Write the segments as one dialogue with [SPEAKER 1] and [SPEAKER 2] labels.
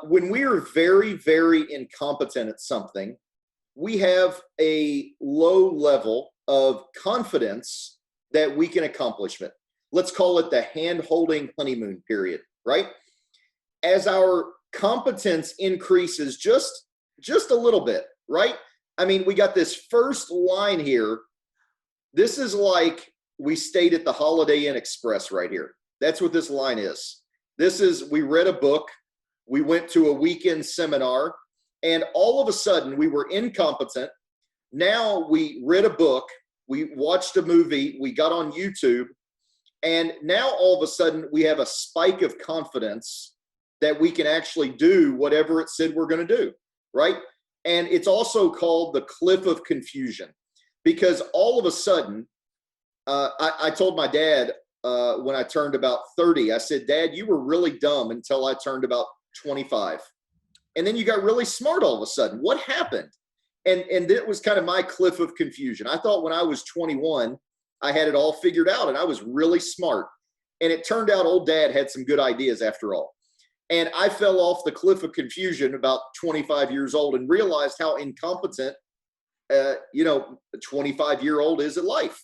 [SPEAKER 1] When we are very, very incompetent at something, we have a low level of confidence that we can accomplish it. Let's call it the hand-holding honeymoon period, right? As our competence increases just a little bit, right? I mean, we got this first line here. This is like we stayed at the Holiday Inn Express right here. That's what this line is. This is, we read a book, we went to a weekend seminar, and all of a sudden we were incompetent. Now we read a book, we watched a movie, we got on YouTube, and now all of a sudden we have a spike of confidence that we can actually do whatever it said we're going to do, right? And it's also called the cliff of confusion, because all of a sudden, I told my dad when I turned about 30, I said, Dad, you were really dumb until I turned about 25. And then you got really smart all of a sudden. What happened? And it was kind of my cliff of confusion. I thought when I was 21, I had it all figured out and I was really smart. And it turned out old Dad had some good ideas after all. And I fell off the cliff of confusion about 25 years old and realized how incompetent, a 25-year-old is at life.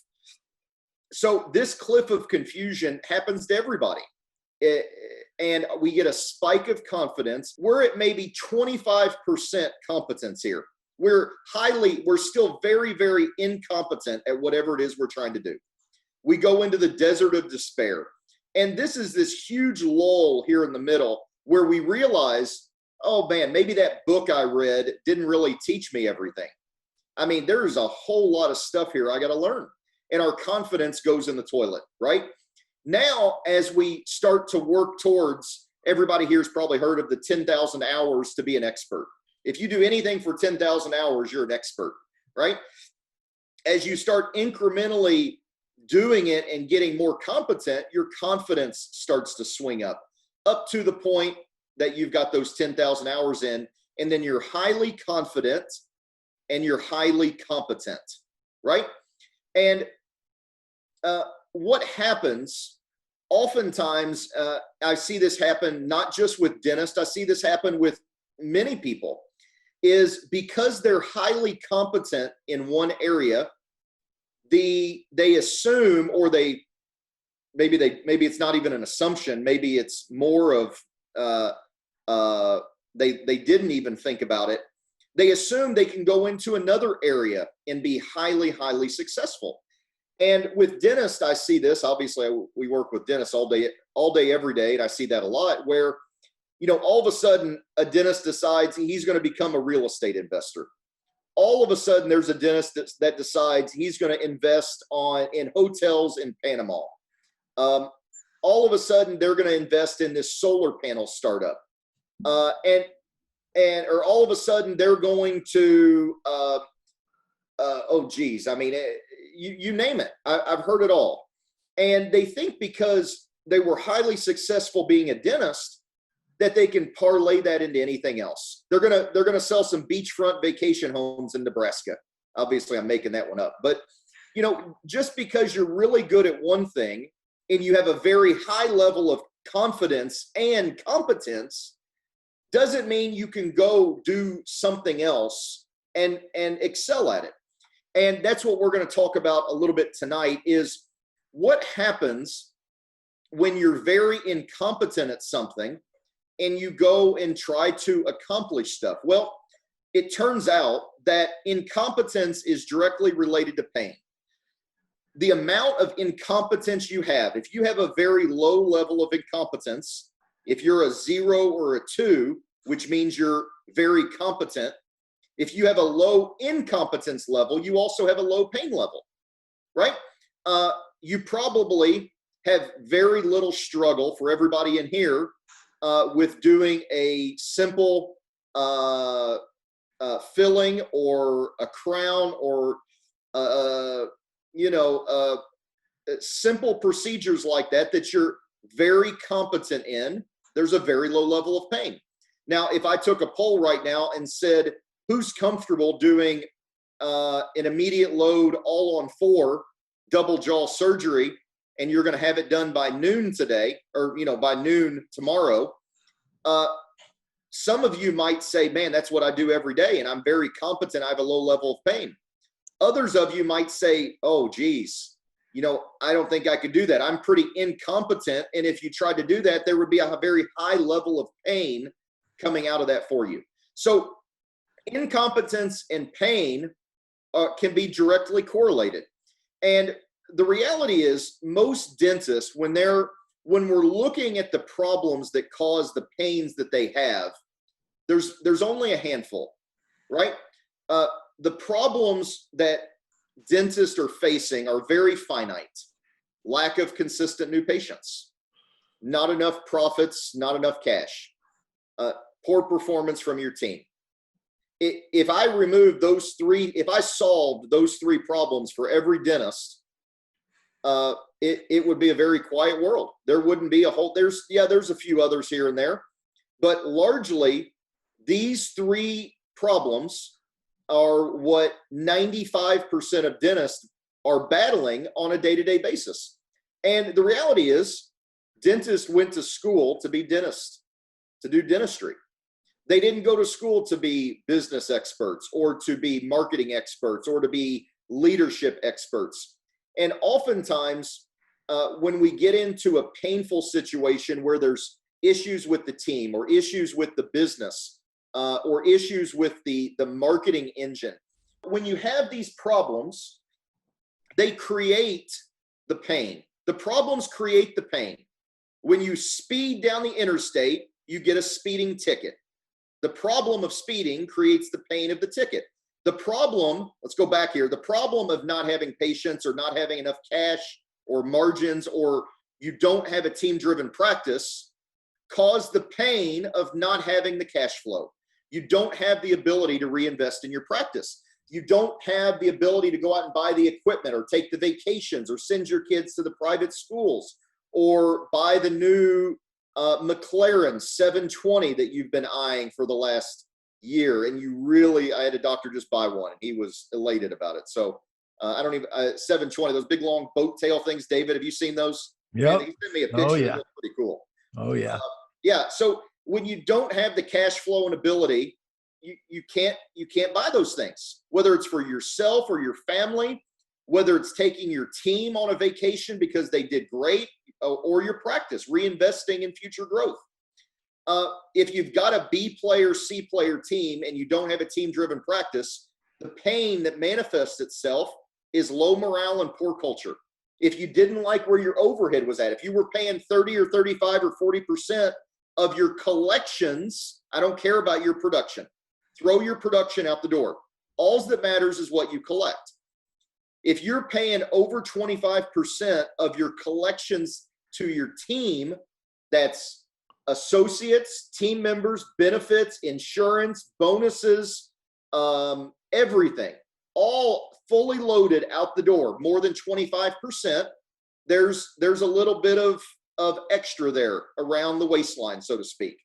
[SPEAKER 1] So this cliff of confusion happens to everybody. And we get a spike of confidence. We're at maybe 25% competence here. We're still very, very incompetent at whatever it is we're trying to do. We go into the desert of despair. And this is this huge lull here in the middle where we realize, oh man, maybe that book I read didn't really teach me everything. I mean, there's a whole lot of stuff here I got to learn. And our confidence goes in the toilet, right? Now, as we start to work towards, everybody here has probably heard of the 10,000 hours to be an expert. If you do anything for 10,000 hours, you're an expert, right? As you start incrementally doing it and getting more competent, your confidence starts to swing up to the point that you've got those 10,000 hours in, and then you're highly confident and you're highly competent, right? And what happens oftentimes, I see this happen not just with dentists, I see this happen with many people, is because they're highly competent in one area, they assume, or maybe it's not even an assumption, maybe it's more of they didn't even think about it. They assume they can go into another area and be highly, highly successful. And with dentists, I see this. Obviously, we work with dentists all day, every day, and I see that a lot. Where, all of a sudden, a dentist decides he's going to become a real estate investor. All of a sudden, there's a dentist that decides he's going to invest in hotels in Panama. All of a sudden, they're going to invest in this solar panel startup, or all of a sudden, they're going to, you name it. I've heard it all. And they think because they were highly successful being a dentist that they can parlay that into anything else. They're gonna sell some beachfront vacation homes in Nebraska. Obviously, I'm making that one up. But just because you're really good at one thing and you have a very high level of confidence and competence doesn't mean you can go do something else and excel at it. And that's what we're going to talk about a little bit tonight, is what happens when you're very incompetent at something and you go and try to accomplish stuff. Well, it turns out that incompetence is directly related to pain. The amount of incompetence you have, if you have a very low level of incompetence, if you're a 0 or a 2, which means you're very competent, if you have a low incompetence level, you also have a low pain level, right? You probably have very little struggle, for everybody in here, with doing a simple filling or a crown or, simple procedures like that you're very competent in. There's a very low level of pain. Now, if I took a poll right now and said, who's comfortable doing an immediate load all on 4 double jaw surgery, and you're going to have it done by noon today, or by noon tomorrow, Some of you might say, man, that's what I do every day, and I'm very competent. I have a low level of pain. Others of you might say, oh, geez, I don't think I could do that. I'm pretty incompetent. And if you tried to do that, there would be a very high level of pain coming out of that for you. So incompetence and pain can be directly correlated. And the reality is most dentists, when we're looking at the problems that cause the pains that they have, there's only a handful, right? The problems that dentists are facing are very finite. Lack of consistent new patients, not enough profits, not enough cash, poor performance from your team. If I removed those three, if I solved those three problems for every dentist, it would be a very quiet world. There wouldn't be a whole, there's a few others here and there, but largely these three problems are what 95% of dentists are battling on a day-to-day basis. And the reality is dentists went to school to be dentists, to do dentistry. They didn't go to school to be business experts or to be marketing experts or to be leadership experts. And oftentimes, when we get into a painful situation where there's issues with the team or issues with the business or issues with the marketing engine, when you have these problems, they create the pain. The problems create the pain. When you speed down the interstate, you get a speeding ticket. The problem of speeding creates the pain of the ticket. The problem, let's go back here, the problem of not having patience or not having enough cash or margins, or you don't have a team-driven practice, caused the pain of not having the cash flow. You don't have the ability to reinvest in your practice. You don't have the ability to go out and buy the equipment or take the vacations or send your kids to the private schools or buy the new McLaren 720 that you've been eyeing for the last year. And I had a doctor just buy one and he was elated about it. So 720, those big long boat tail things. David, have you seen those?
[SPEAKER 2] Yeah.
[SPEAKER 1] He sent me a picture.
[SPEAKER 2] Oh, yeah.
[SPEAKER 1] That's pretty cool.
[SPEAKER 2] Oh, yeah.
[SPEAKER 1] Yeah. So when you don't have the cash flow and ability, you can't buy those things, whether it's for yourself or your family, whether it's taking your team on a vacation because they did great, or your practice, reinvesting in future growth. If you've got a B player, C player team and you don't have a team-driven practice, the pain that manifests itself is low morale and poor culture. If you didn't like where your overhead was at, if you were paying 30 or 35 or 40% of your collections, I don't care about your production. Throw your production out the door. All that matters is what you collect. If you're paying over 25% of your collections to your team, that's associates, team members, benefits, insurance, bonuses, everything, all fully loaded out the door, more than 25%, there's a little bit of extra there around the waistline, so to speak.